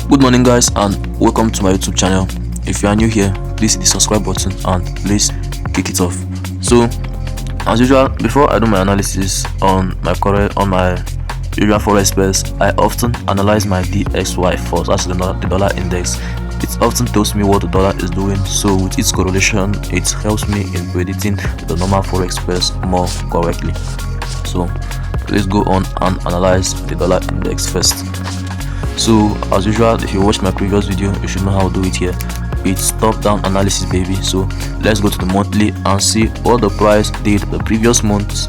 Good morning guys and welcome to my YouTube channel. If you are new here, please hit the subscribe button and please kick it off. So as usual, before I do my analysis on my usual forex pairs, I often analyze my DXY first. That's the dollar index. It often tells me what the dollar is doing, so with its correlation it helps me in predicting the normal forex pairs more correctly. So let's go on and analyze the dollar index first. So as usual, if you watched my previous video, you should know how to do it here. It's top down analysis, baby. So let's go to the monthly and see what the price did the previous month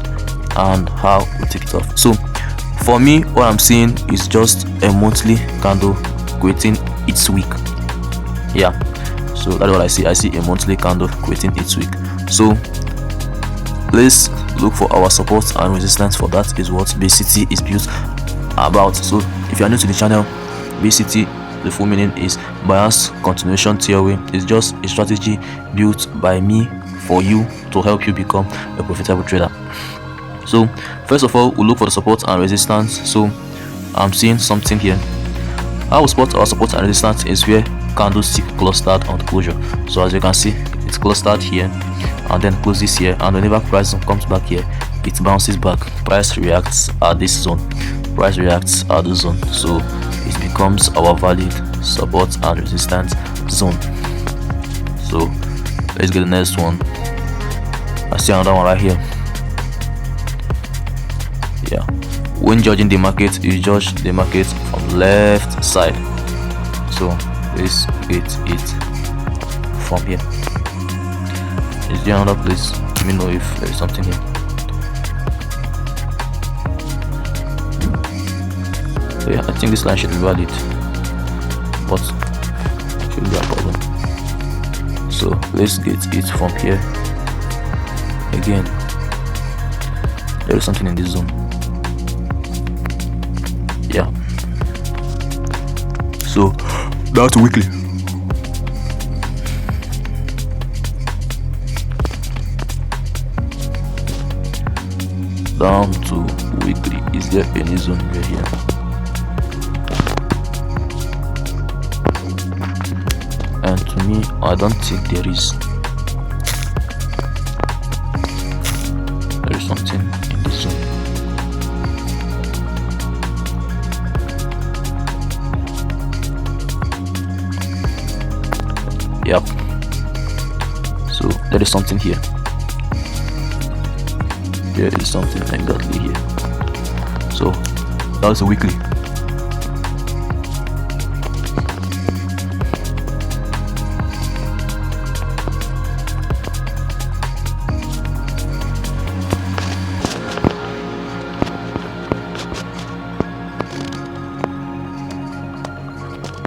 and how we take it off. So for me, what I'm seeing is just a monthly candle creating its week. Yeah, so that's what I see. I see a monthly candle creating its week. So let's look for our support and resistance. For that is what BCT is built about. So if you are new to the channel, BCT, the full meaning is bias continuation theory. It's just a strategy built by me for you to help you become a profitable trader. So first of all, we'll look for the support and resistance. So I'm seeing something here. How we spot our support and resistance is where candlestick clustered on the closure. So as you can see, it's clustered here and then closes here, and whenever price comes back here, it bounces back. Price reacts at this zone. Price reacts at this zone, so it becomes our valid support and resistance zone. So let's get the next one. I see another one right here. Yeah, when judging the market, you judge the market from left side. So let's get it from here. Is there another place? Let me know if there is something here. So yeah, I think this line should be valid, but shouldn't be a problem. So let's get it from here. Again, there is something in this zone. Yeah, so that's weekly. Down to weekly. Is there any zone right here? And to me, I don't think there is. There is something in this zone. Yep. So there is something here. There is something exactly here. So that's a weekly.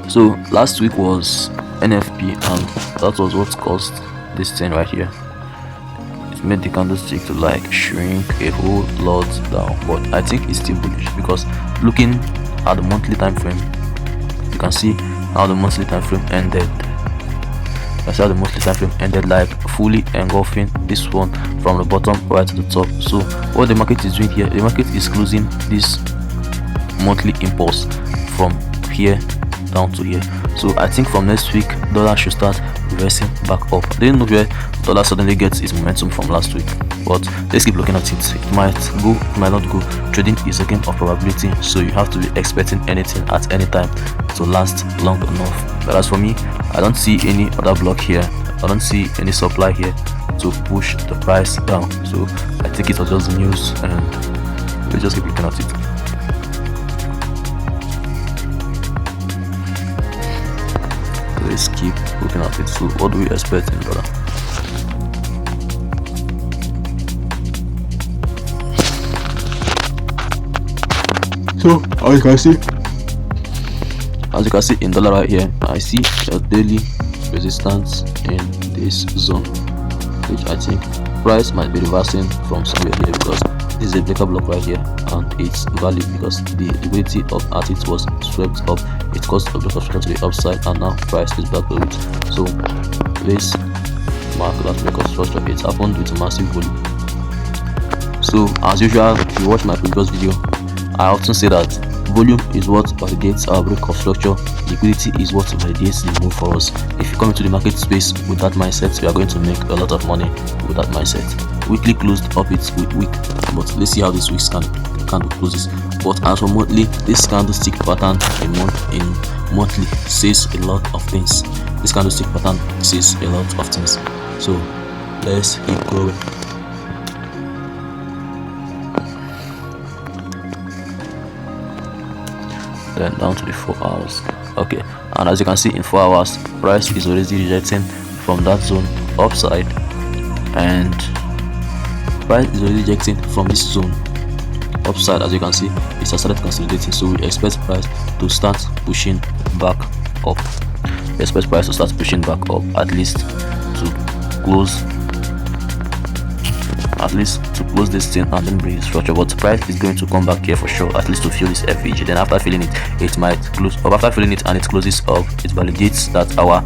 So last week was NFP, and that was what caused this thing right here. It made the candlestick to like shrink a whole lot down, but I think it's still bullish because looking at the monthly time frame, you can see how the monthly time frame ended. That's how the monthly time frame ended, like fully engulfing this one from the bottom right to the top. So what the market is doing here, the market is closing this monthly impulse from here down to here. So I think from next week, dollar should start reversing back up. I didn't know where dollar suddenly gets its momentum from last week, but let's keep looking at it. It might go, it might not go. Trading is a game of probability, so you have to be expecting anything at any time to last long enough. But as for me, I don't see any other block here. I don't see any supply here to push the price down. So I think it was just news, and let's just keep looking at it. Let's keep looking at it. So what do we expect in dollar? So as you can see in dollar right here, I see a daily resistance in this zone, which I think price might be reversing from somewhere here, because this is a breaker block right here and it's valid because the liquidity of at it was swept up. It caused a block of structure to the upside, and now price is back to it. So let's mark that break of structure. It happened with a massive volume. So as usual, if you watch my previous video, I often say that Volume is what validates our break of structure. Liquidity is what validates the move for us. If you come into the market space with that mindset, you are going to make a lot of money with that mindset. Weekly closed up its week, but let's see how this week's candle closes. But as for monthly, this candlestick pattern in monthly says a lot of things. This candlestick pattern says a lot of things. So let's keep going. Then down to the 4 hours. Okay, and as you can see, in 4 hours, price is already rejecting from that zone upside, and price is already rejecting from this zone upside. As you can see, it has started consolidating, so we expect price to start pushing back up. We expect price to start pushing back up, at least to close this thing and then bring the structure. But price is going to come back here for sure, at least to fill this FVG. Then after filling it, it might close up. After filling it and it closes up, it validates that our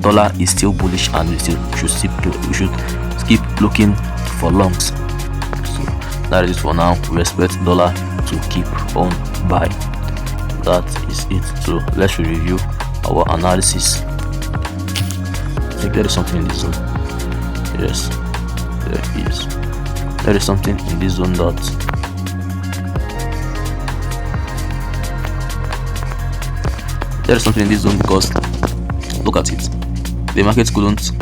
dollar is still bullish, and we should keep looking for longs. So that is it for now. We expect dollar to keep on buying. That is it. So let's review our analysis. I think there is something in this zone. Yes, there is. There is something in this zone that because look at it, the market couldn't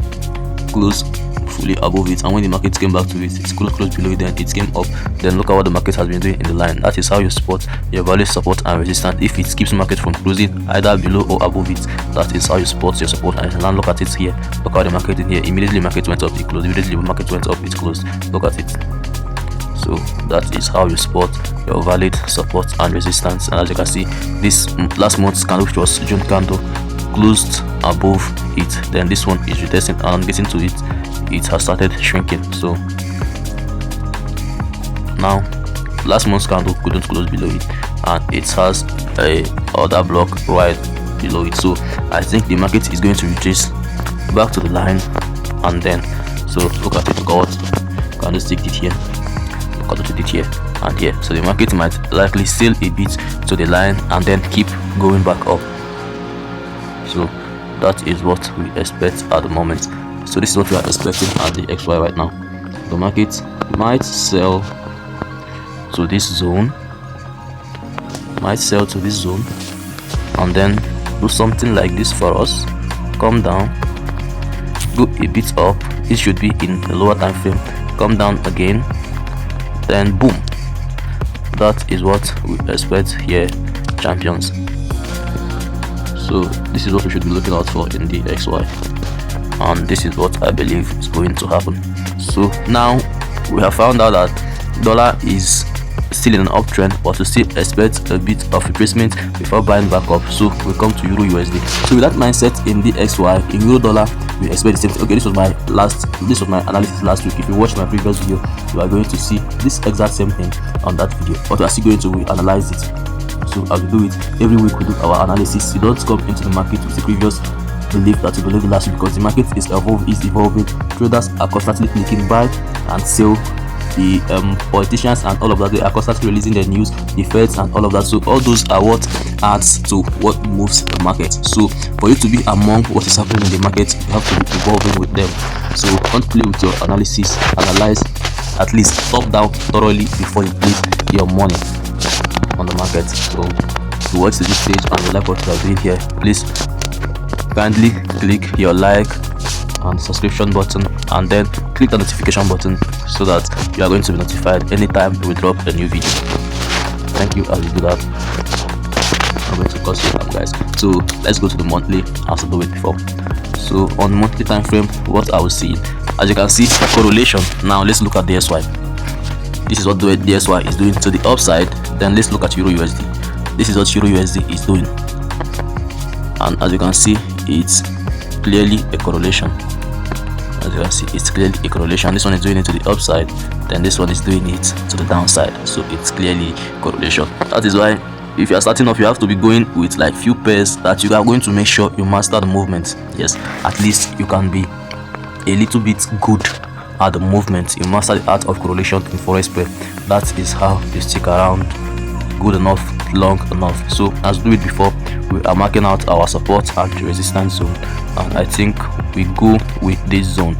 close fully above it, and when the market came back to it, it couldn't close below it, then it came up. Then look at what the market has been doing in the line. That is how you spot your value support and resistance. If it keeps market from closing either below or above it, that is how you spot your support and resistance. Now look at it here. Look at the market in here. Immediately market went up, it closed. Immediately market went up, it closed. Look at it. So that is how you spot your valid support and resistance. And as you can see, this last month's candle, which was June candle, closed above it. Then this one is retesting, and getting to it, it has started shrinking. So now last month's candle couldn't close below it, and it has a other block right below it. So I think the market is going to retrace back to the line, and then so look at it. Look at what candlestick did here. Look at what it did here and here. So the market might likely sail a bit to the line and then keep going back up. So that is what we expect at the moment. So this is what we are expecting at the XY right now. The market might sell to this zone, and then do something like this for us, come down, go a bit up. It should be in the lower time frame, come down again, then boom. That is what we expect here, champions. So this is what we should be looking out for in the XY, and this is what I believe is going to happen. So now we have found out that dollar is still in an uptrend, but we still expect a bit of retracement before buying back up. So we come to Euro USD. So with that mindset in the XY, in Euro dollar, we expect the same thing. Okay, this was my analysis last week. If you watch my previous video, you are going to see this exact same thing on that video, but we are still going to analyze it. So as we do it every week, we do our analysis. You don't come into the market with the previous belief that you believe last week, because the market is evolving. Traders are constantly clicking buy and sell. The politicians and all of that, they are constantly releasing their news, the feds and all of that. So all those are what adds to what moves the market. So for you to be among what is happening in the market, you have to be evolving with them. So don't play with your analysis. Analyze at least top down thoroughly before you place your money on the market. So if you watch this stage and you like what we are doing here, please kindly click your like and subscription button, and then click the notification button so that you are going to be notified anytime we drop a new video. Thank you. As you do that, I'm going to cost you time, guys. So let's go to the monthly as I do it before. So on monthly time frame, what I will see, as you can see, correlation. Now let's look at the SY. This is what the SY is doing to the upside. Then let's look at Euro USD. This is what Euro USD is doing, and as you can see, it's clearly a correlation. As you can see, it's clearly a correlation. This one is doing it to the upside, then this one is doing it to the downside. So it's clearly correlation. That is why if you are starting off, you have to be going with like few pairs that you are going to make sure you master the movement. Yes, at least you can be a little bit good at the movement. You master the art of correlation in forex pair. That is how you stick around good enough long enough. So as we do it before, we are marking out our support and resistance zone, and I think we go with this zone.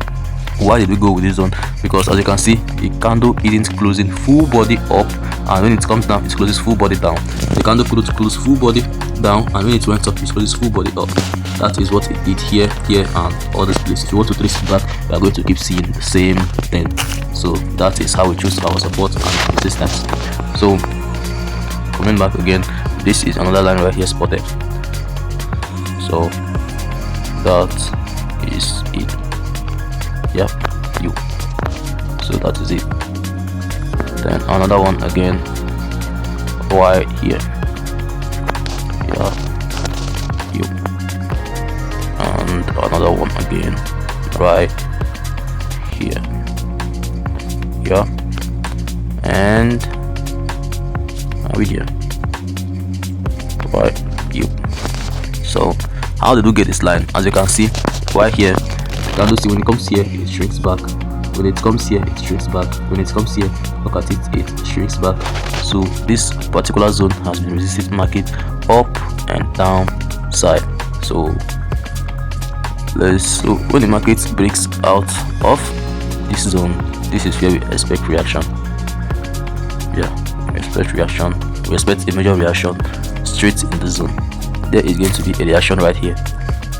Why did we go with this zone? Because as you can see, the candle isn't closing full body up, and when it comes down, it closes full body down. The candle could close full body down, and when it went up, it closes full body up. That is what it did here, and all this place. If you want to trace it back, we are going to keep seeing the same thing. So that is how we choose our support and resistance. So coming back again, this is another line right here spotted. So that is it. Yeah, you. So that is it. Then another one again right here. Yeah, you. And another one again right here. Yeah, and over here. Right, you. So how did we get this line? As you can see right here, candle, see when it comes here, it shrinks back. When it comes here, it shrinks back. When it comes here, look at it, it shrinks back. So this particular zone has been resisting market up and down side. So when the market breaks out of this zone, this is where we expect reaction. Yeah, we expect reaction. We expect a major reaction straight in the zone. There is going to be a reaction right here,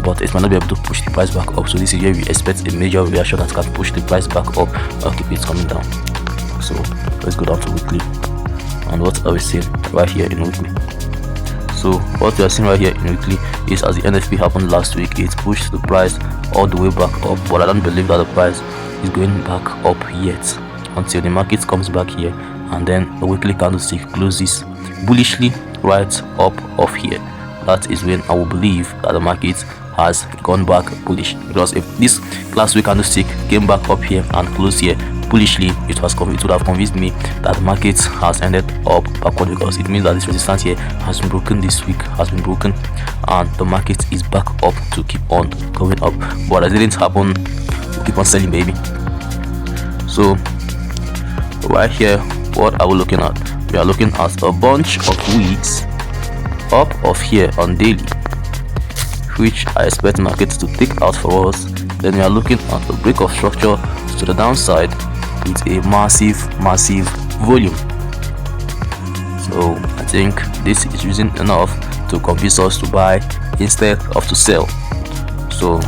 but it might not be able to push the price back up. So this is where we expect a major reaction that can push the price back up or keep it coming down. So let's go down to weekly. And what are we seeing right here in weekly? So what we are seeing right here in weekly is, as the NFP happened last week, it pushed the price all the way back up, but I don't believe that the price is going back up yet until the market comes back here, and then the weekly candlestick closes bullishly right up off here. That is when I will believe that the market has gone back bullish, because if this last week candlestick came back up here and closed here bullishly, it would have convinced me that the market has ended up backward, because it means that this resistance here has been broken, this week has been broken, and the market is back up to keep on going up. But that didn't happen. We keep on selling, baby. So right here, what are we looking at? We are looking at a bunch of wicks up of here on daily, which I expect market to take out for us. Then we are looking at the break of structure to the downside with a massive volume. So I think this is reason enough to convince us to buy instead of to sell. So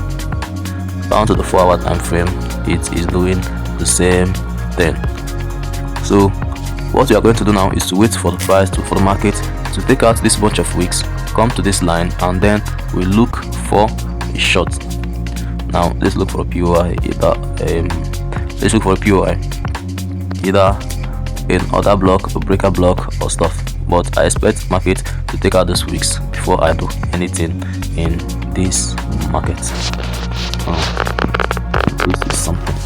down to the 4-hour time frame, it is doing the same thing. So what we are going to do now is to wait for the price for the market to take out this bunch of wicks, come to this line, and then we look for a short. Now let's look for a POI either in other block, a breaker block or stuff. But I expect market to take out those wicks before I do anything in this market. This is something.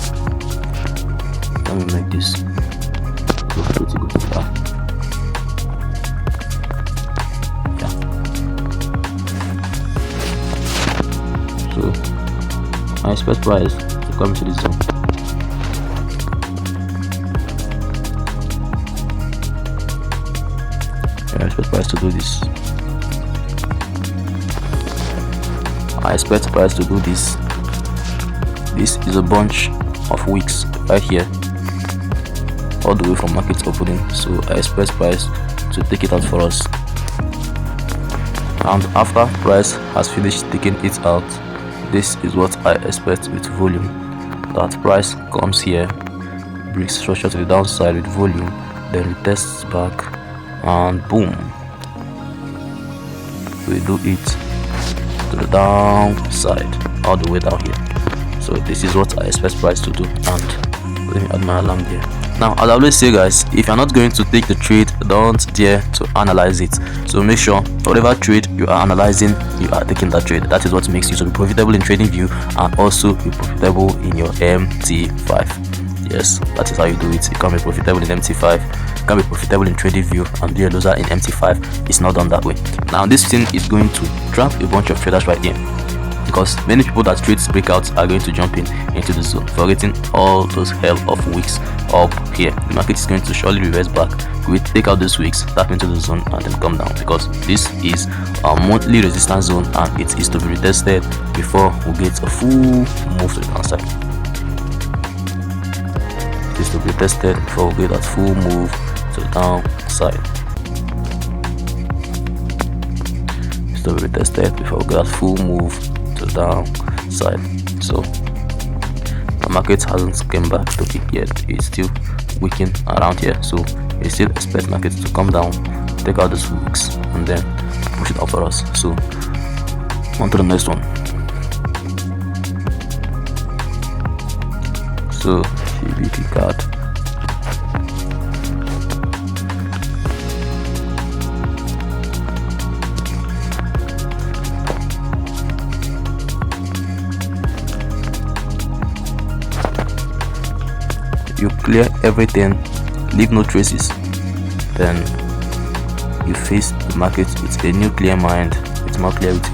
Let me make this look pretty good with that. So I expect price to come to this zone. I expect price to do this. I expect price to do this. This is a bunch of wicks right here, all the way from market opening. So I expect price to take it out for us. And after price has finished taking it out, this is what I expect with volume. That price comes here, breaks structure to the downside with volume, then retests back, and boom, we do it to the downside all the way down here. So this is what I expect price to do, and let me add my alarm there. Now, as I always say, guys, if you're not going to take the trade, don't dare to analyze it. So make sure whatever trade you are analyzing, you are taking that trade. That is what makes you to be profitable in TradingView and also be profitable in your MT5. Yes, that is how you do it. You can be profitable in MT5, you can be profitable in TradingView, and be a loser in MT5. It's not done that way. Now this thing is going to trap a bunch of traders right here. because many people that trade breakouts are going to jump into the zone, forgetting all those hell of wicks up here. The market is going to surely reverse back. We take out those wicks, tap into the zone, and then come down, because this is a monthly resistance zone and it is to be retested before we get a full move to the downside. It is to be tested before we get that full move to the downside. It's to be retested before we get that full move to the downside. So the market hasn't come back to it yet. It's still wicking around here, so we still expect markets to come down, take out those wicks, and then push it up for us. So on to the next one. So CBT card. You clear everything, leave no traces, then you face the market with a new clear mind, with more clarity.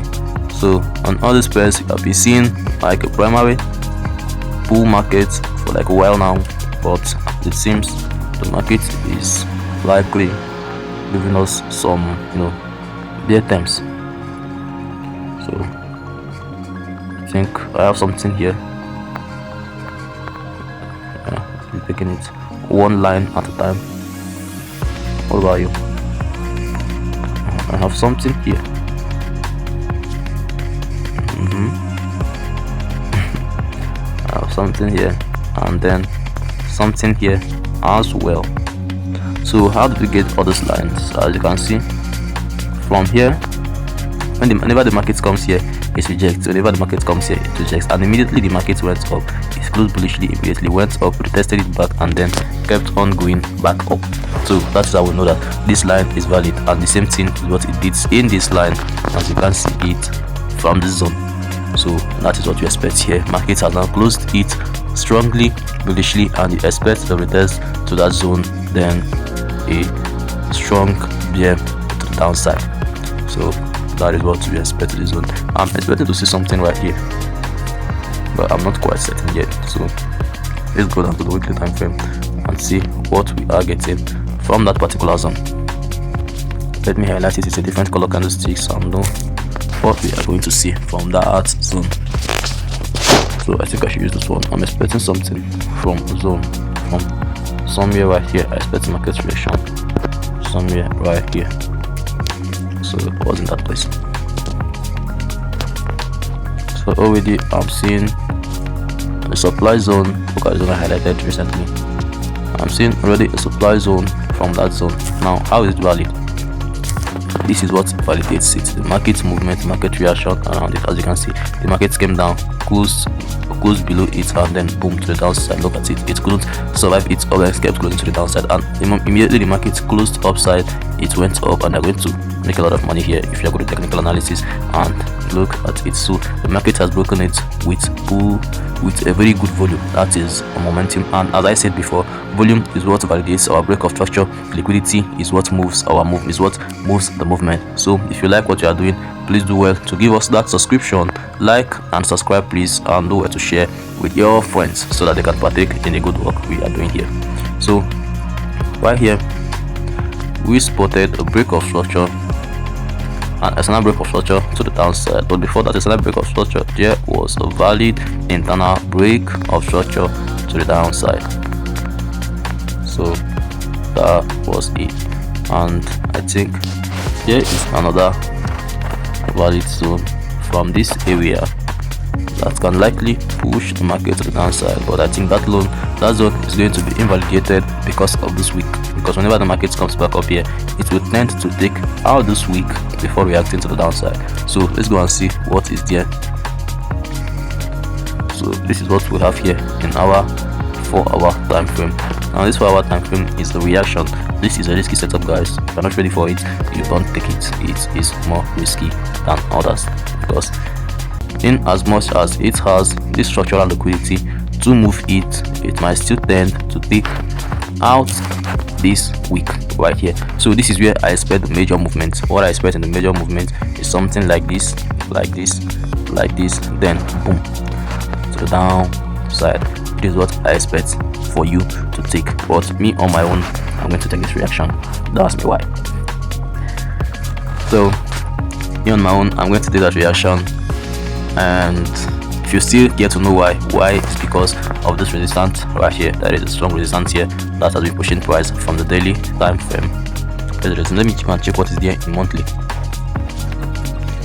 So on all these pairs, you have been seeing like a primary bull market for like a while now, but it seems the market is likely giving us some, bear times. So I think I have something here. Taking it one line at a time. What about you? I have something here. I have something here, and then something here as well. So how do we get all those lines? As you can see from here, whenever the market comes here, it rejects. Whenever the market comes here, it rejects, and immediately the market went up. It closed bullishly, immediately went up, retested it back, and then kept on going back up. So that's how we know that this line is valid, and the same thing is what it did in this line, as you can see it from this zone. So that is what we expect here. Market has now closed it strongly, bullishly, and you expect the retest to that zone, then a strong bear to the downside. So that is what we expect to this zone. I'm expecting to see something right here, but I'm not quite certain yet. So let's go down to the weekly time frame and see what we are getting from that particular zone. Let me highlight it. It's a different color candlestick, so I know what we are going to see from that zone. So I think I should use this one. I'm expecting something from zone, from somewhere right here. I expect market reaction somewhere right here. So it was in that place. So already I'm seeing the supply zone. Look at the zone I highlighted recently. I'm seeing already a supply zone from that zone. Now, how is it valid? This is what validates it: the market movement, market reaction around it. As you can see, the market came down, closed below it, and then boom, to the downside. Look at it, it couldn't survive it, always kept closing to the downside, and immediately the market closed upside, it went up, and they're going to make a lot of money here if you're good at technical analysis. And look at it. So the market has broken it with a very good volume. That is a momentum, and as I said before, volume is what validates our break of structure. Liquidity is what moves our move, is what moves the movement. So if you like what you are doing, please do well to give us that subscription, like and subscribe please, and do well to share with your friends so that they can partake in the good work we are doing here. So right here we spotted a break of structure and a standard break of structure to the downside, but before that a standard break of structure, there was a valid internal break of structure to the downside. So that was it, and I think there is another valid zone from this area that can likely push the market to the downside, but I think that zone is going to be invalidated because of this week, because whenever the market comes back up here, it will tend to take out this week before reacting to the downside. So let's go and see what is there. So this is what we have here in our 4-hour time frame. Now this 4-hour time frame is the reaction. This is a risky setup, guys. If you're not ready for it, you don't take it. It is more risky than others, because in as much as it has this structural liquidity to move it, it might still tend to take out this week right here. So this is where I expect the major movement. What I expect in the major movement is something like this, like this, then boom to the downside. It is what I expect for you to take, but me on my own, I'm going to take this reaction. Don't ask me why. So me on my own, I'm going to take that reaction, and if you still get to know why it's because of this resistance right here. There is a strong resistance here that has been pushing price from the daily time frame. Let me check what is there in monthly.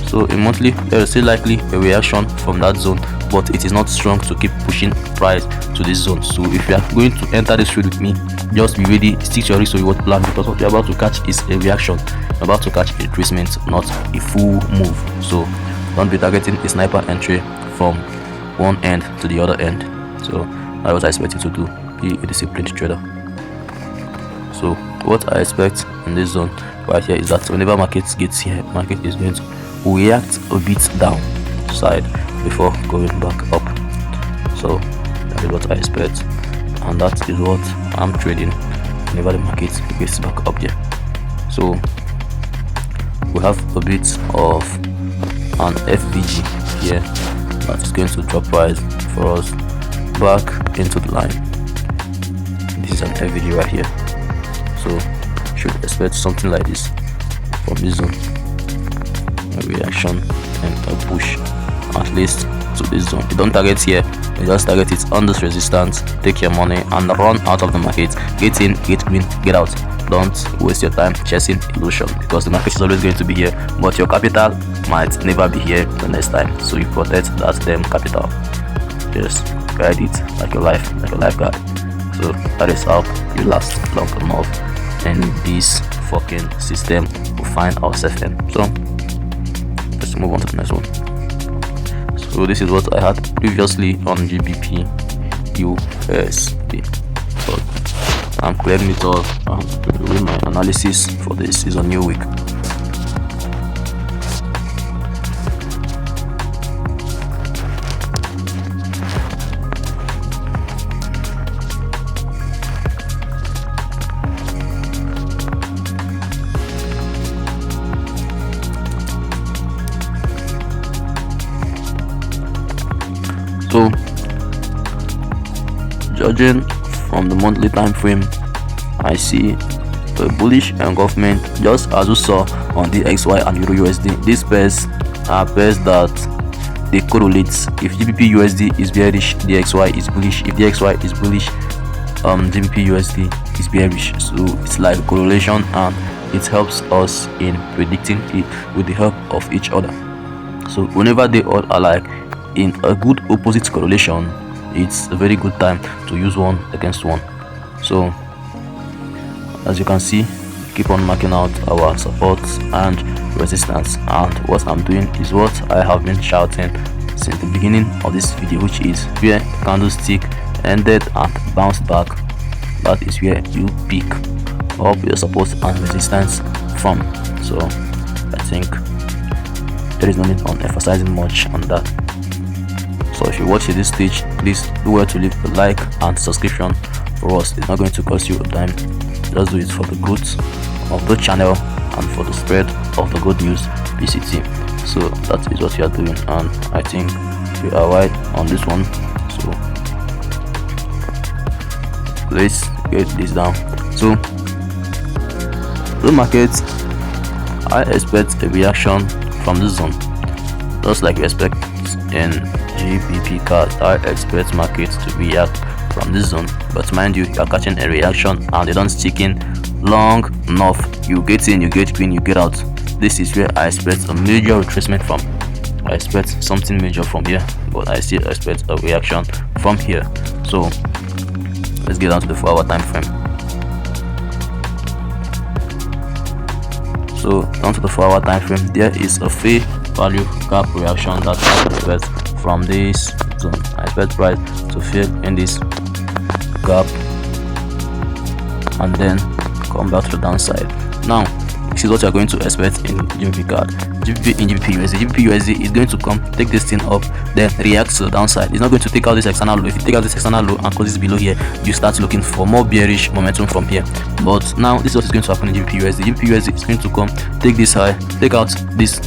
So in monthly, there is still likely a reaction from that zone, but it is not strong to keep pushing price to this zone. So if you are going to enter this trade with me, just be ready, stick to your risk to reward plan, because what you're about to catch is a reaction. You're about to catch a retracement, not a full move. So don't be targeting a sniper entry from one end to the other end. So that's what I expect you to do. Be a disciplined trader. So what I expect in this zone right here is that whenever market gets here, market is going to react a bit down side before going back up. So that is what I expect, and that is what I'm trading whenever the market gets back up there. So we have a bit of an FVG here that is going to drop price for us back into the line. This is an FVG right here, so you should expect something like this from this zone, a reaction and a push at least to this zone. You don't target here, you just target it on this resistance, take your money and run out of the market. Get in, get green, get out. Don't waste your time chasing illusion, because the market is always going to be here, but your capital might never be here the next time. So you protect that damn capital. Just guide it like your life, like a lifeguard. So that is how you last long enough in this fucking system we find ourselves in. So let's move on to the next one. So this is what I had previously on GBP USD. So I'm clearing it all. I'm doing my analysis for this. Is a new week. So judging from the monthly time frame, I see a bullish engulfment, just as we saw on the XY and Euro USD. These pairs are pairs that they correlate. If GBP USD is bearish, DXY is bullish. If DXY is bullish, GBP USD is bearish. So it's like a correlation, and it helps us in predicting it with the help of each other. So whenever they all are like in a good opposite correlation, it's a very good time to use one against one. So as you can see, keep on marking out our supports and resistance, and what I'm doing is what I have been shouting since the beginning of this video, which is where candlestick ended and bounced back, that is where you pick up your support and resistance from. So I think there is no need on emphasizing much on that. So if you watch at this stage, please do well to leave a like and subscription for us. It's not going to cost you a dime. Just do it for the growth of the channel and for the spread of the good news PCT. So that is what we are doing, and I think we are right on this one. So let's get this down. So the market, I expect a reaction from this zone, just like we expect in GBP card. I expect market to react from this zone, but mind you, you are catching a reaction and they don't stick in long enough. You get in, you get green, you get out. This is where I expect a major retracement from. I expect something major from here, but I still expect a reaction from here. So let's get down to the 4-hour time frame. So down to the 4-hour time frame, there is a fair value gap reaction that I expect from this zone. I expect price to fill in this gap and then come back to the downside. Now this is what you are going to expect in GBP card. GBP in GBP USD. GBP USD is going to come, take this thing up, then react to the downside. It's not going to take out this external low. If you take out this external low and close this below here, you start looking for more bearish momentum from here. But now this is what is going to happen in GBP USD. GBP USD is going to come, take this high, take out this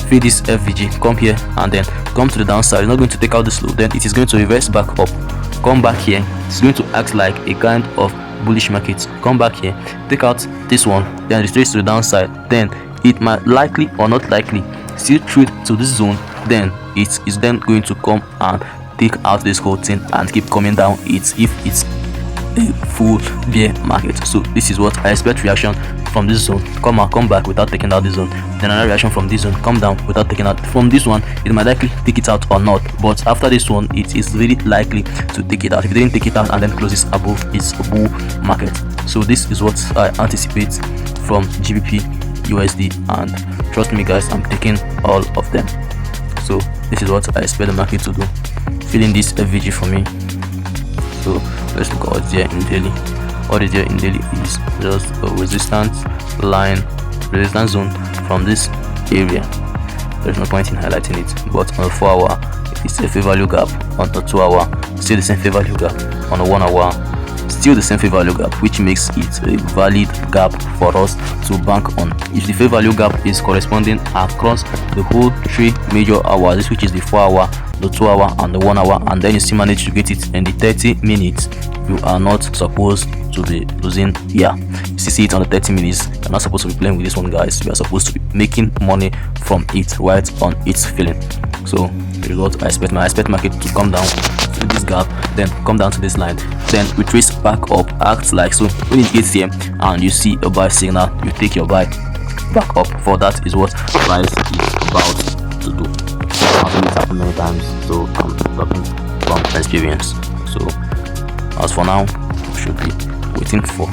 fill this FVG, come here and then come to the downside. It's not going to take out this low, then it is going to reverse back up, come back here. It's going to act like a kind of bullish market, come back here, take out this one, then retrace to the downside. Then it might likely or not likely still trade to this zone, then it is then going to come and take out this whole thing and keep coming down it if it's a full bear market. So this is what I expect reaction from this zone, come back without taking out this zone, then another reaction from this zone, come down without taking out from this one. It might likely take it out or not, but after this one it is really likely to take it out. If it didn't take it out and then closes above, it's a bull market. So this is what I anticipate from GBP USD, and trust me guys, I'm taking all of them. So this is what I expect the market to do, filling this FVG for me. So let's look at what's there in daily. What is there in daily is just a resistance zone from this area. There's no point in highlighting it, but on the 4 hour it's a fair value gap, on the 2 hour still the same fair value gap, on the 1 hour still the same fair value gap, which makes it a valid gap for us to bank on. If the fair value gap is corresponding across the whole 3 major hours, which is the 4 hour, the 2 hour and the 1 hour, and then you still manage to get it in the 30 minutes, you are not supposed to be losing here. You see it on the 30 minutes, you're not supposed to be playing with this one guys. You are supposed to be making money from it right on its filling. So the result, I expect market to come down to this gap, then come down to this line, then retrace back up, act like so. When it gets here and you see a buy signal, you take your buy back up. For that is what price is about to do. I've seen it happen many times, so I'm talking from experience. So as for now, we should be waiting for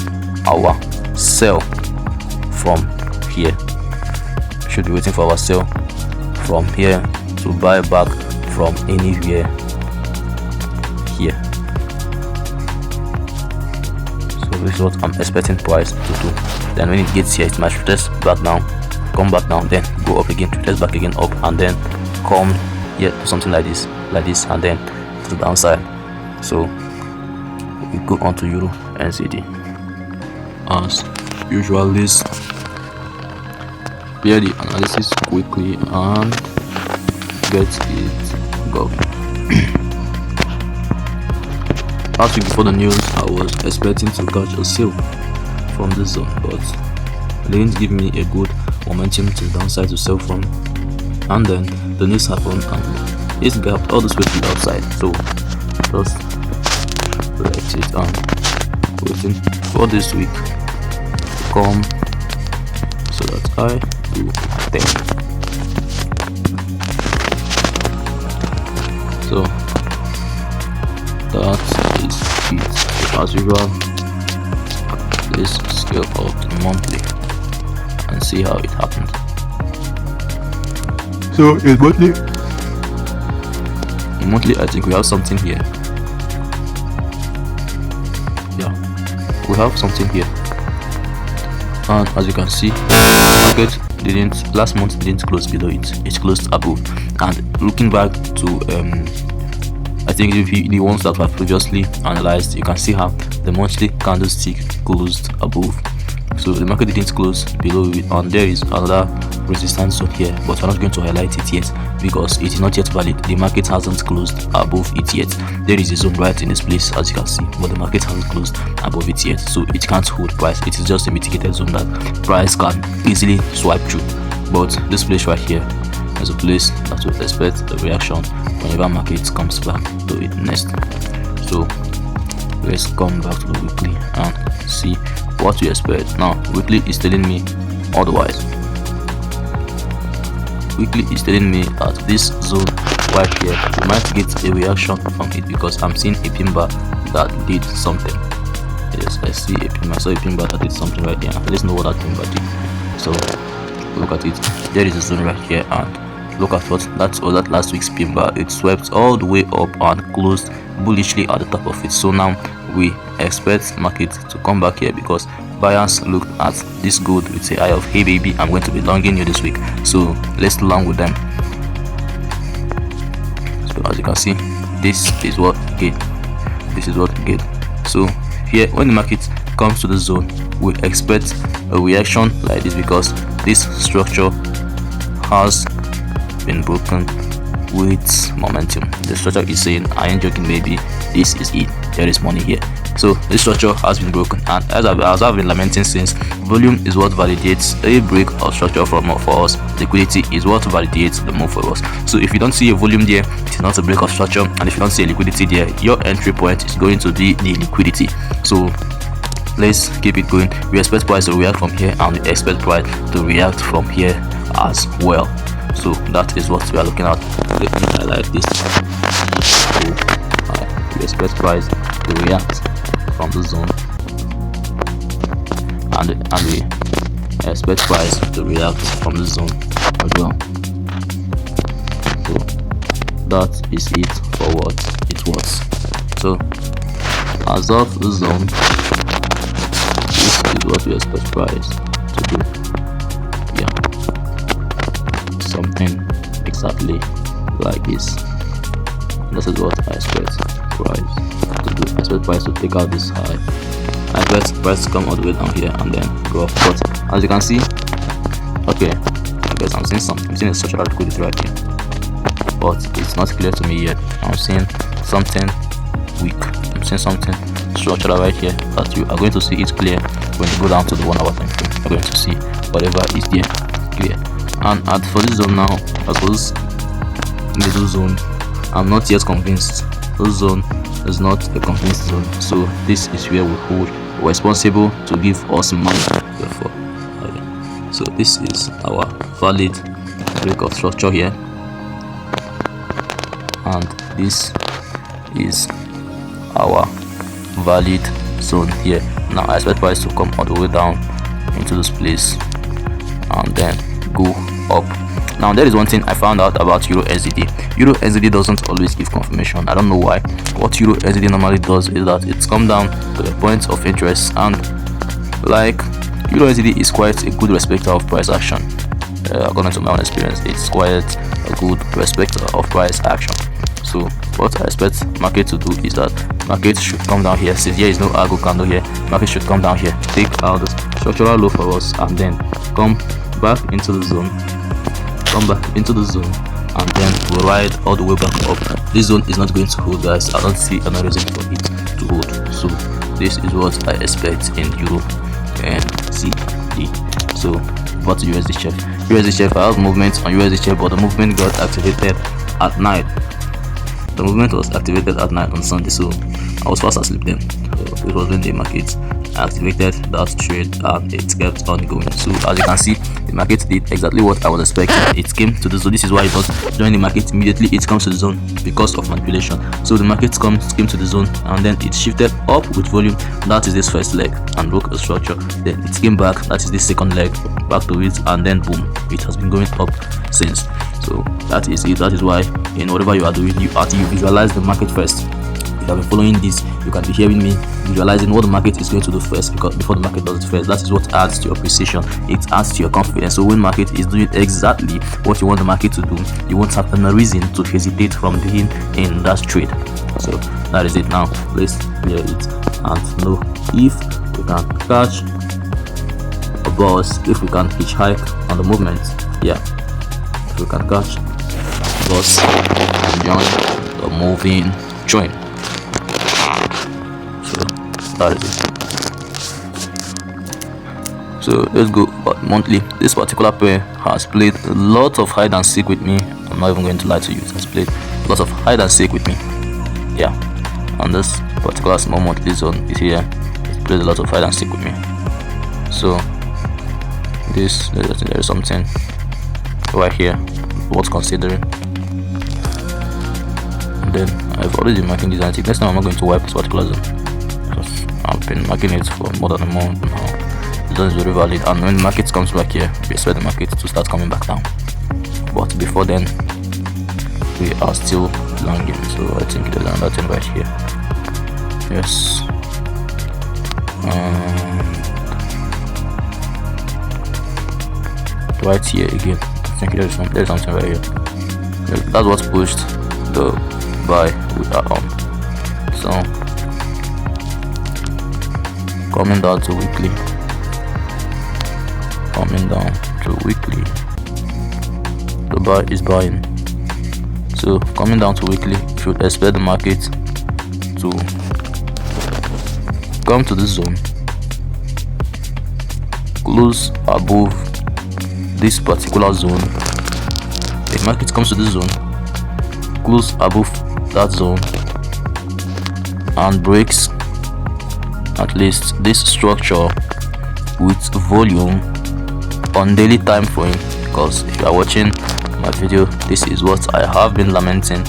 our sell from here. Should be waiting for our sell from here to buy back from anywhere here. So this is what I'm expecting price to do. Then when it gets here, it might retest back down, come back down, then go up again, retest back again, up, and then come here to something like this, and then to the downside. So we go on to Euro NCD. As usual, let's clear the analysis quickly and get it going. Last week before the news, I was expecting to catch a sale from this zone, but it didn't give me a good momentum to the downside to sell from, and then the news happened and it's gapped all this way to the outside. So just let it on, waiting for this week to come so that I do that. So that is it. As usual, let's scale up the monthly and see how it happened. So in monthly, I think we have something here. Yeah, we have something here, and as you can see, market last month didn't close below it, it closed above. And looking back to I think the ones that were previously analyzed, you can see how the monthly candlestick closed above. So the market didn't close below it, and there is another resistance zone here, but we're not going to highlight it yet because it is not yet valid. The market hasn't closed above it yet. There is a zone right in this place, as you can see, but the market hasn't closed above it yet, so it can't hold price. It is just a mitigated zone that price can easily swipe through. But this place right here is a place that will expect a reaction whenever market comes back to it next. So let's come back to the weekly and see what we expect. Now weekly is telling me otherwise. Weekly is telling me that this zone right here, we might get a reaction from it because I'm seeing a pin bar that did something. Yes, I see a pin bar. I saw a pin bar that did something right here. Let's know what that pin bar did. So look at it. There is a zone right here, and look at what that last week's pin bar. It swept all the way up and closed bullishly at the top of it. So now we expect market to come back here because buyers looked at this gold with the eye of, hey baby, I'm going to be longing you this week, so let's long with them. So as you can see, this is what we get. So here, when the market comes to the zone, we expect a reaction like this because this structure has been broken with momentum. The structure is saying, I ain't joking baby, this is it, there is money here. So this structure has been broken, and as I've been lamenting since, volume is what validates a break of structure for us. Liquidity is what validates the move for us. So if you don't see a volume there, it's not a break of structure, and if you don't see a liquidity there, your entry point is going to be the liquidity. So let's keep it going. We expect price to react from here, and we expect price to react from here as well. So that is what we are looking at. Let me highlight this. So we expect price to react from the zone, and we expect price to react from the zone as well. So that is it for what it was. So as of the zone, this is what we expect price to do. Yeah, something exactly like this. This is what I expect price to do. I expect price to take out this high. I expect price to come all the way down here and then go up. But as you can see, okay, I guess I'm seeing something. I'm seeing a structural liquidity right here, but it's not clear to me yet. I'm seeing something weak. I'm seeing something structural right here that you are going to see it clear when you go down to the 1 hour time frame. You're going to see whatever is there clear. And for this zone now, I suppose middle zone, I'm not yet convinced. This zone is not a convinced zone, so this is where we hold responsible to give us money. Therefore, okay. So this is our valid break of structure here, and this is our valid zone here. Now I expect price to come all the way down into this place and then go up. Now there is one thing I found out about Euro SDD. Euro SDD doesn't always give confirmation. I don't know why. What Euro SDD normally does is that it's come down to the point of interest, and like Euro SDD is quite a good respecter of price action. According to my own experience, it's quite a good respecter of price action. So what I expect market to do is that market should come down here. Since there is no algo candle here, market should come down here, take out the structural low for us, and then come back into the zone, and then we'll ride all the way back up. This zone is not going to hold, guys. I don't see any reason for it to hold. So this is what I expect in Euro and CD. So back to USD chef. USD chef, I have movement on USD chef, but the movement got activated at night. The movement was activated at night on Sunday, so I was fast asleep then. So it was when the market activated that trade and it kept on going. So as you can see, the market did exactly what I was expecting. It came to the zone. This is why it was joining the market immediately. It comes to the zone because of manipulation. So the market came to the zone and then it shifted up with volume. That is this first leg and broke a structure. Then it came back. That is this second leg, back to it, and then boom, it has been going up since. So that is it. That is why in whatever you are doing, you visualize the market first. If you have been following this, you can be hearing me visualizing what the market is going to do first, because before the market does it first. That is what adds to your precision. It adds to your confidence. So when market is doing exactly what you want the market to do, you won't have any reason to hesitate from being in that trade. So that is it. Now let's clear it and know if we can catch a bus, if we can hitchhike on the movement. Yeah, if we can catch a bus and join the moving train. That is it. So let's go monthly. This particular pair has played a lot of hide and seek with me. I'm not even going to lie to you. It has played a lot of hide and seek with me. Yeah, and this particular small monthly zone is here. It played a lot of hide and seek with me. So this, there is something right here worth considering. And then I've already been marking this. I think next time I'm not going to wipe this particular zone. I've been marking it for more than a month now. The zone is very valid, and when the market comes back here, we expect the market to start coming back down. But before then, we are still longing. So I think there's another thing right here. Yes. Right here again. I think there's something right here. That's what pushed the buy we are on. So coming down to weekly, the buy is buying. So coming down to weekly, you should expect the market to come to this zone, close above this particular zone. The market comes to this zone, close above that zone, and breaks at least this structure with volume on daily time frame. Because if you are watching my video, this is what I have been lamenting.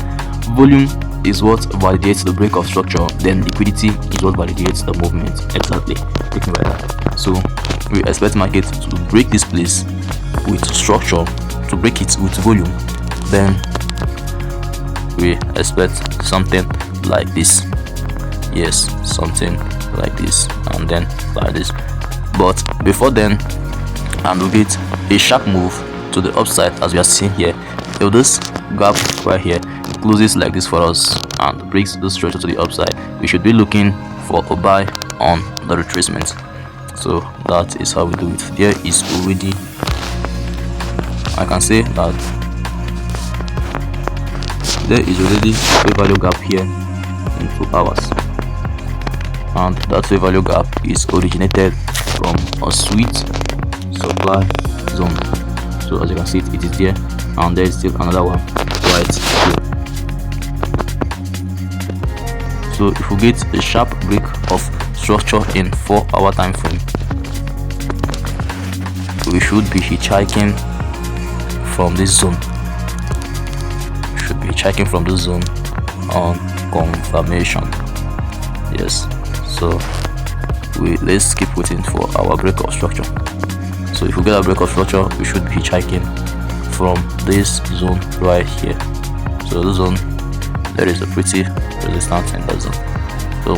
Volume is what validates the break of structure, then liquidity is what validates the movement. Exactly, taking like that. So we expect market to break this place with structure, to break it with volume, then we expect something like this. Yes, something like this, and then like this. But before then, and we get a sharp move to the upside, as we are seeing here. If this gap right here closes like this for us and breaks the structure to the upside, we should be looking for a buy on the retracement. So that is how we do it. There is already, I can say that there is already a value gap here in 2 hours, and that fair value gap is originated from a sweet supply zone. So as you can see, it is there, and there is still another one right here. So if we get a sharp break of structure in 4-hour time frame, we should be hitchhiking from this zone. We should be hitchhiking from this zone on confirmation. Yes. So let's keep waiting for our break of structure. So if we get a break of structure, we should be hitchhiking from this zone right here. So this zone, there is a pretty resistance in that zone. So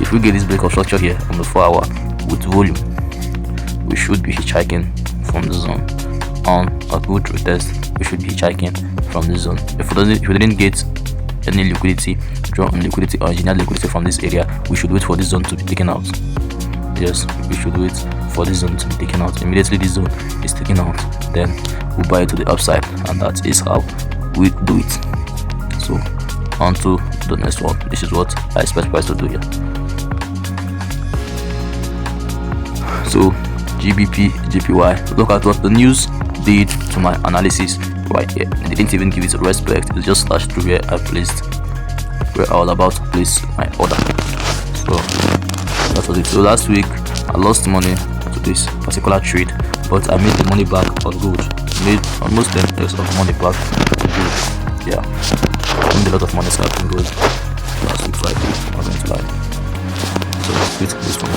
if we get this break of structure here on the 4-hour with volume, we should be hitchhiking from this zone. On a good retest, we should be hitchhiking from this zone. If we didn't get any liquidity, draw on liquidity or engineer liquidity from this area, we should wait for this zone to be taken out. Yes, we should wait for this zone to be taken out. Immediately this zone is taken out, then we buy it to the upside, and that is how we do it. So on to the next one. This is what I expect price to do here. So GBP JPY, look at what the news did to my analysis right here. They didn't even give it respect. It just slashed through where I was about to place my order. So that was it. So last week I lost money to this particular trade, but I made the money back on gold. Made almost 10 years of money back on gold. Yeah, I made a lot of money scalping gold last week Friday. I'm not going to lie. So let's quit this one.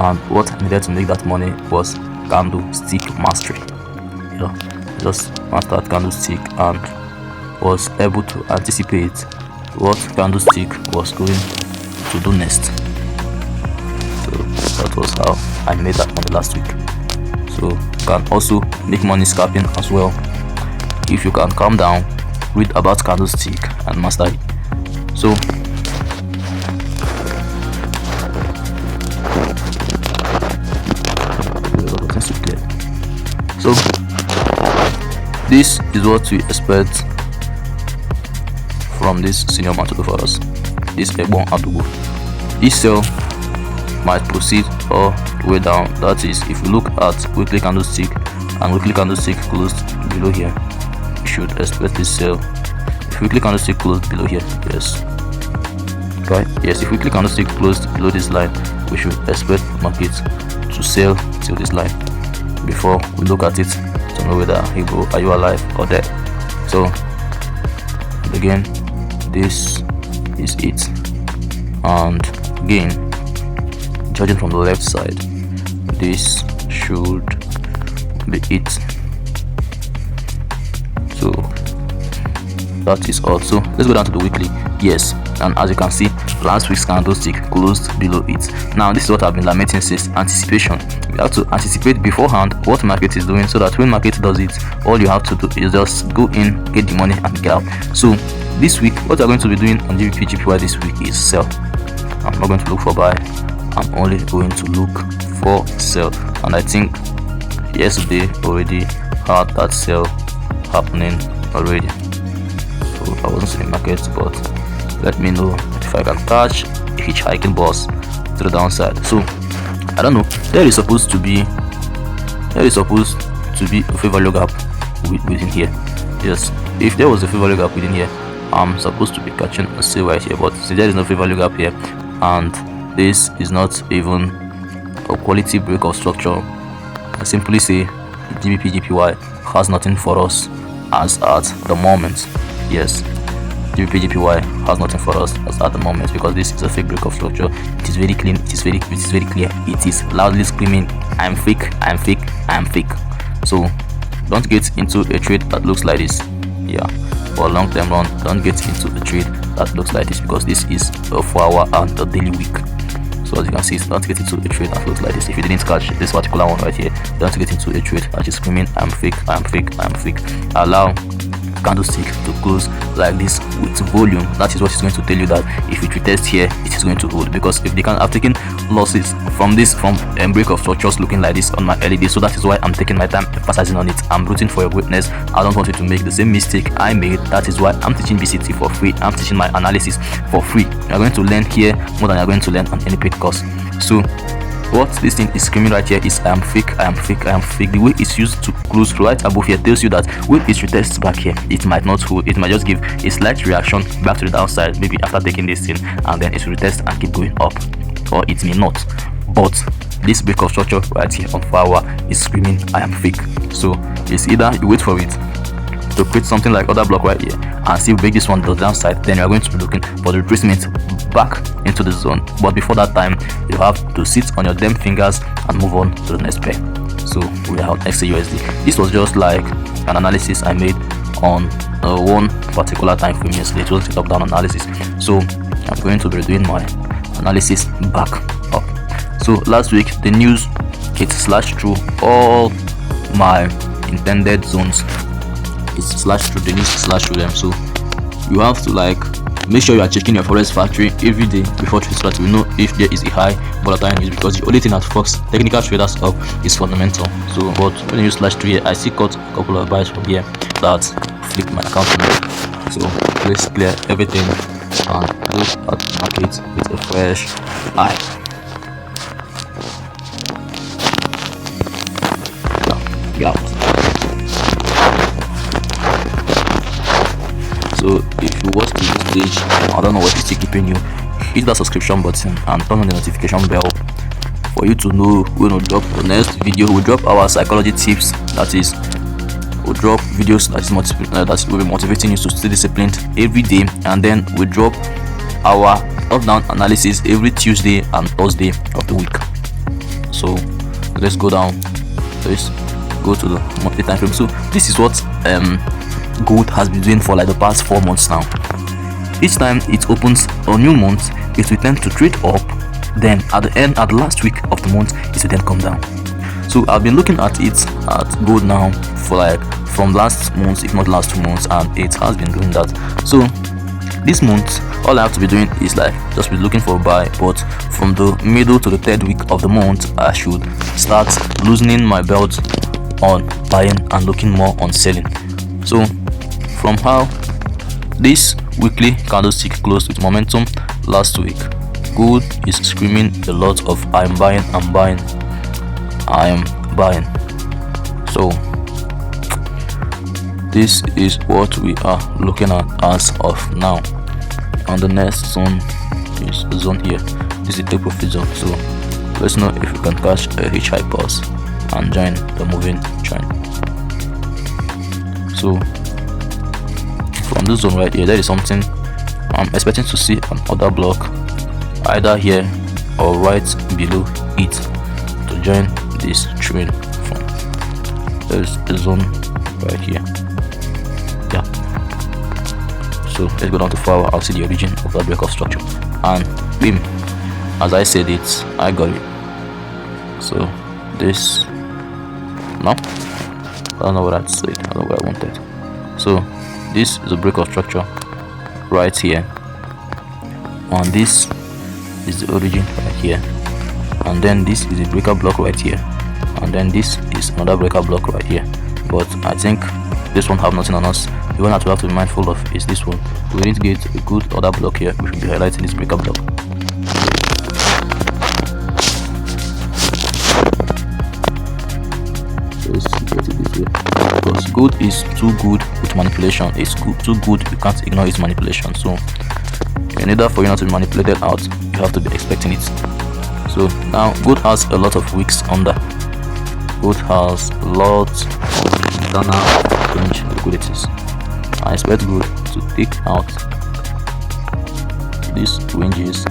And what I needed to make that money was candlestick mastery. Yeah, just mastered candlestick and was able to anticipate what candlestick was going to do next. So that was how I made that money last week. So you can also make money scalping as well if you can calm down, read about candlestick and master it. So this is what we expect from this senior man to do for us. This Egbon Adugo. This sell might proceed all the way down. That is, if you look at weekly candlestick and weekly candlestick closed below here, you should expect this sell. If weekly candlestick closed below here, yes, right, yes, if weekly candlestick closed below this line, we should expect market to sell till this line before we look at it to know whether are you alive or dead. So again, this is it, and again, judging from the left side, this should be it. So that is also, let's go down to the weekly. Yes, and as you can see, last week's candlestick closed below it. Now this is what I've been lamenting since: anticipation. You have to anticipate beforehand what market is doing, so that when market does it, all you have to do is just go in, get the money and get out. So this week, what we're going to be doing on GBP JPY this week is sell. I'm not going to look for buy, I'm only going to look for sell. And I think yesterday already had that sale happening already. So I wasn't in the market, but let me know if I can catch a hitchhiking bus to the downside. So I don't know, there is supposed to be a fair value gap within here. Yes, if there was a fair value gap within here, I'm supposed to be catching a sale right here, but since there is no fair value gap here and this is not even a quality break of structure, I simply say GBP/JPY has nothing for us as at the moment. Yes, GBP/JPY has nothing for us as at the moment, because this is a fake break of structure. It is very clean, it is very clear, it is loudly screaming, I'm fake, I'm fake, I'm fake. So don't get into a trade that looks like this. Yeah, for a long term run, don't get into a trade that looks like this, because this is a 4-hour and a daily week. So as you can see, don't get into a trade that looks like this. If you didn't catch this particular one right here, don't get into a trade that is screaming, I'm fake, I'm fake, I'm fake. Allow candlestick to close like this with volume. That is what is going to tell you that if it retest here, it is going to hold, because if they can have taken losses from this, from break of structures looking like this on my early days. So that is why I'm taking my time emphasizing on it. I'm rooting for your greatness. I don't want you to make the same mistake I made. That is why I'm teaching BCT for free. I'm teaching my analysis for free. You're going to learn here more than you're going to learn on any paid course. So what this thing is screaming right here is I am fake, I am fake, I am fake. The way it's used to close right above here tells you that when it retests back here, it might not hold, it might just give a slight reaction back to the downside, maybe after taking this thing, and then it will retest and keep going up, or it may not. But this break of structure right here on 4-hour is screaming I am fake. So it's either you wait for it to create something like other block right here and see break this one to the downside, then you are going to be looking for the retracement back into the zone. But before that time, you have to sit on your damn fingers and move on to the next pair. So we are on XAUSD. This was just like an analysis I made on one particular time frame yesterday. It was a top-down analysis. So I'm going to be doing my analysis back up. So last week the news, it slashed through all my intended zones. It's slashed through the news, slashed through them. So you have to like make sure you are checking your forex factory every day before trade start to know if there is a high volatile news, because the only thing that fucks technical traders up is fundamental. So but when you slash through here, I see caught a couple of buys from here that flipped my account. So let's clear everything and look at the market with a fresh eye. Get out. So if you watch to this stage, I don't know what is keeping you, hit that subscription button and turn on the notification bell for you to know when we drop the next video. We'll drop our psychology tips, that is, we'll drop videos that will be motivating you to stay disciplined every day, and then we drop our top-down analysis every Tuesday and Thursday of the week. So let's go down, let's go to the monthly time frame. So this is what gold has been doing for like the past 4 months now. Each time it opens a new month, it will tend to trade up, then at the last week of the month it will then come down. So I've been looking at it at gold now for like from last month, if not last 2 months, and it has been doing that. So this month all I have to be doing is like just be looking for a buy, but from the middle to the 3rd week of the month I should start loosening my belt on buying and looking more on selling. So from how this weekly candlestick closed with momentum last week, gold is screaming a lot of I'm buying, I'm buying, I am buying. So this is what we are looking at as of now. And the next zone is the zone here. This is the take profit zone. So let's know if we can catch a high pulse and join the moving trend. So from this zone right here, there is something I'm expecting to see another block either here or right below it to join this trend from. There's the zone right here. Yeah. So let's go down to 4 hour. I'll see the origin of that break of structure, and boom, as I said it, I got it. So this, no, I don't know what I said, I don't know what I wanted. So this is a break of structure right here, and this is the origin right here, and then this is a breaker block right here, and then this is another breaker block right here. but I think this one have nothing on us. The one that we have to be mindful of is this one. We need to get a good other block here. We should be highlighting this breaker block. So let's get it this way, because good is too good with manipulation. It's too good, you can't ignore its manipulation. So in order for you not to be manipulated out, you have to be expecting it. So now good has a lot of wicks under. Good has a lot of internal range liquidities. I expect good to take out these ranges.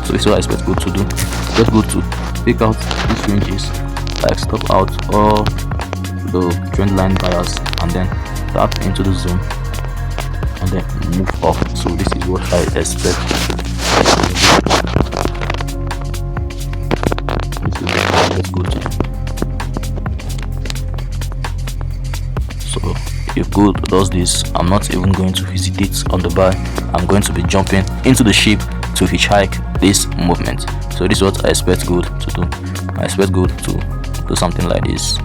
So this is what I expect good to do. Expect good to take out these ranges, like stop out all the trend line buyers and then tap into the zone and then move up. So this is what I expect. This is what I expect good to do. So if good does this, I'm not even going to hesitate on the buy. I'm going to be jumping into the ship to hitchhike this movement. So this is what I expect good to do. I expect good to do something like this.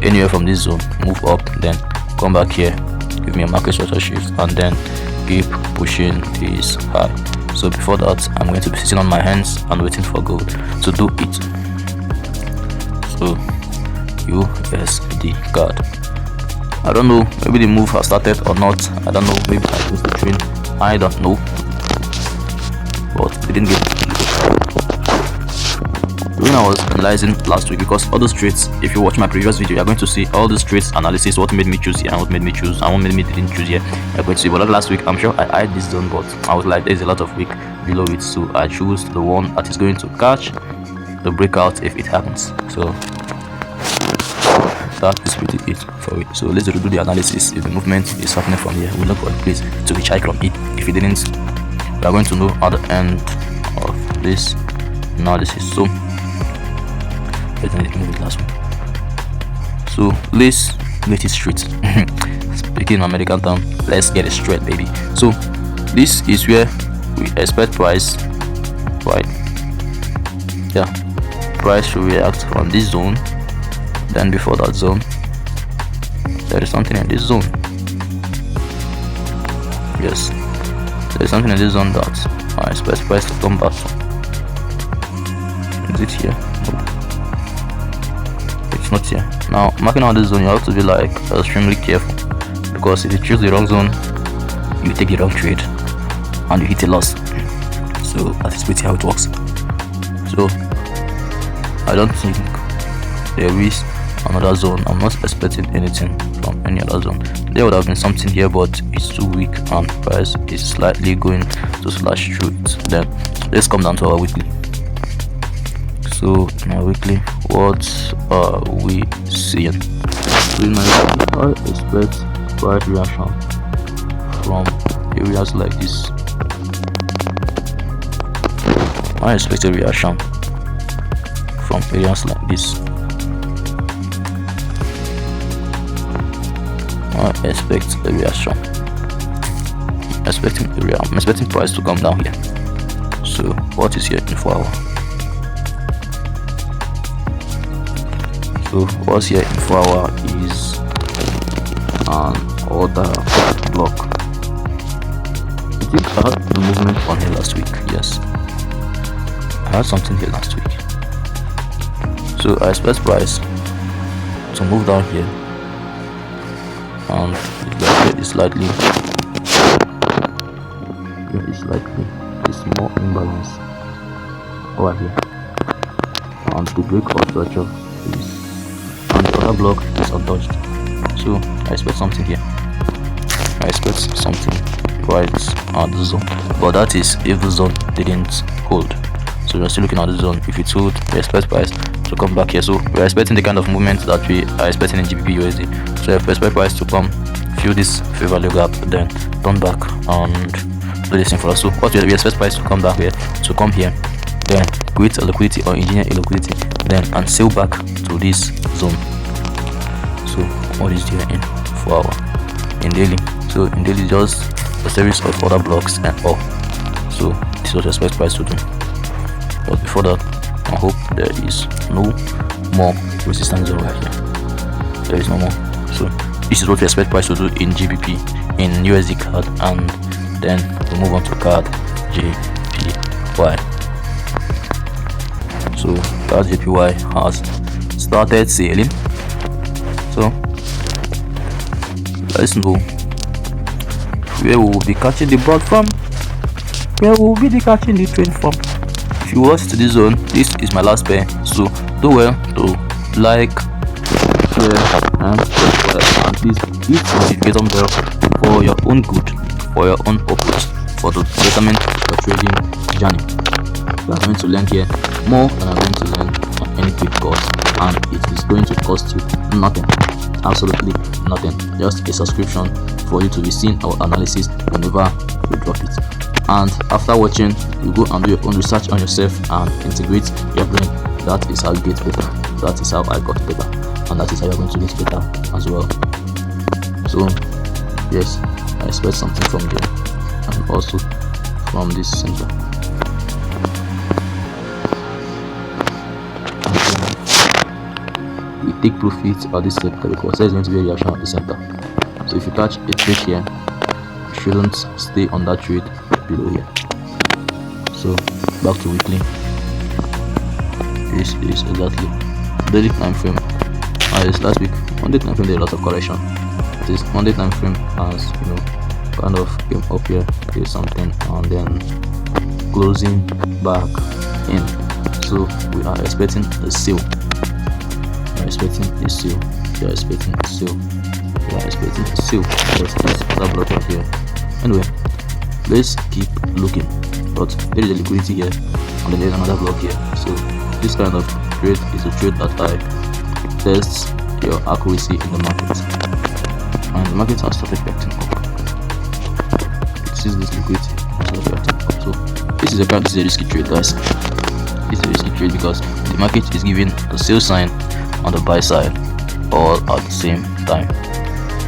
Anywhere from this zone, move up, then come back here, give me a market structure shift, and then keep pushing this high. So before that, I'm going to be sitting on my hands and waiting for gold to do it. So USD card. I don't know, maybe the move has started or not. I don't know, maybe I closed the trend. I don't know, but we didn't get it. When I was analyzing last week, because all those trades, if you watch my previous video, you're going to see all those trades analysis, what made me choose here and what made me choose and what made me didn't choose here. You're going to see. But like last week, I'm sure I eyed this zone, but I was like, there's a lot of wick below it, so I choose the one that is going to catch the breakout if it happens. So that is pretty it for it. So let's do the analysis. If the movement is happening from here, we'll look for a place to hitchhike from it. If it didn't, we are going to know at the end of this analysis. So let's move the last one. So let's get it straight. Speaking American term, let's get it straight, baby. So this is where we expect price, right? Yeah, price should react on this zone. Then before that zone, there is something in this zone. Yes, there is something in this zone that I expect price to come back from. Is it here? No, it's not here. Now, marking out this zone, you have to be like extremely careful, because if you choose the wrong zone, you take the wrong trade and you hit a loss. So that is pretty how it works. So I don't think there is another zone. I'm not expecting anything from any other zone. There would have been something here, but it's too weak and price is slightly going to slash through it. Then let's come down to our weekly. So in our weekly, what are we seeing? So in my weekly, I expect price reaction from areas like this. I expect a reaction from areas like this. I expect a reaction. I'm expecting price to come down here. So what is here in 4 hour? So what's here in 4 hour is an order block. I think I had the movement on here last week. Yes, I had something here last week. So I expect price to move down here, and it's likely it's more imbalance over here, and the breakout structure is, and the other block is untouched. So I expect something here. I expect something right at the zone, but that is if the zone didn't hold. So we're still looking at the zone. If it's hold, we expect price to come back here. So we're expecting the kind of movement that we are expecting in GBP USD. So if we expect price to come fill this fair value gap, then turn back and do this thing for us. So what we expect price to come back here, to come here, then create a liquidity or engineer a liquidity, then and sell back to this zone. So what is there in 4 hour? In daily. So in daily, just a series of other blocks and all. So this is what we expect price to do. But before that, I hope there is no more resistance zone right here. there is no more. So this is what we expect price to do in GBP, in USD card, and then we move on to card JPY. So card JPY has started sailing. So let's know where we will be catching the boat from, where we will be catching the train from. If you watch to this zone, this is my last pair, so do well to like, share, and subscribe, and please hit the notification bell for your own good, for your own purpose, for the betterment of your trading journey. You are going to learn here more than I'm going to learn on any quick course, and it is going to cost you nothing, absolutely nothing, just a subscription for you to be seeing our analysis whenever we drop it. And after watching, you go and do your own research on yourself and integrate your brain. That is how you get better. That is how I got better, and that is how you're going to get better as well. So yes, I expect something from there, and also from this center. And we take profit at this sector because there is going to be a reaction at the center. So if you catch a trade here, you shouldn't stay on that trade below here. So back to weekly. This is exactly daily time frame. As last week, Monday time frame, there is a lot of correction. This Monday time frame has, kind of came up here, did something, and then closing back in. So we are expecting a sale. We are expecting a sale. We are expecting a sale. We are expecting a sale. There's another block right here. Anyway, let's keep looking. But there is a liquidity here, and then there's another block here. So this kind of trade is a trade that I test your accuracy in the market, and the market has started reacting up. It sees this liquidity, so this is a risky trade, guys. This is a risky trade because the market is giving a sell sign on the buy side all at the same time.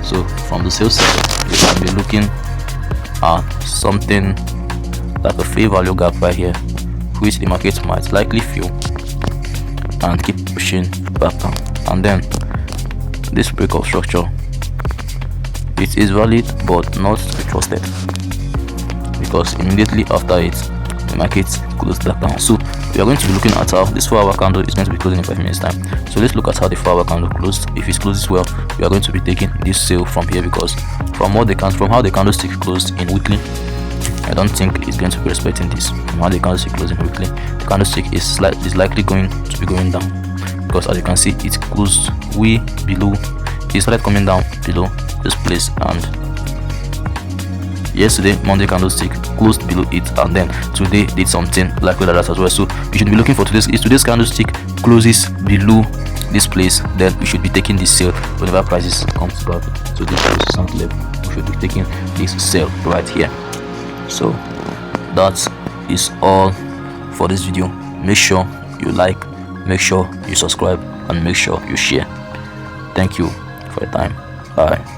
So from the sell side, you can be looking at something like a fair value gap right here, which the market might likely fill and keep pushing back down. And then this break of structure, it is valid but not to be trusted, because immediately after it, the market closed back down. So we are going to be looking at how this 4-hour candle is going to be closing in 5 minutes time. So let's look at how the 4-hour candle closed. If it closes well, we are going to be taking this sale from here, because from how the candlestick closed in weekly, I don't think it's going to be respecting this. From how the candlestick closed in weekly, the candlestick is likely going to be going down, because as you can see, it closed way below. It started coming down below this place, and yesterday Monday candlestick closed below it, and then today did something like that as well. So you should be looking for today's. If today's candlestick closes below this place, then we should be taking this sale whenever prices comes back to this resistance level. We should be taking this sale right here. So that is all for this video. Make sure you like, make sure you subscribe, and make sure you share. Thank you for your time. Bye.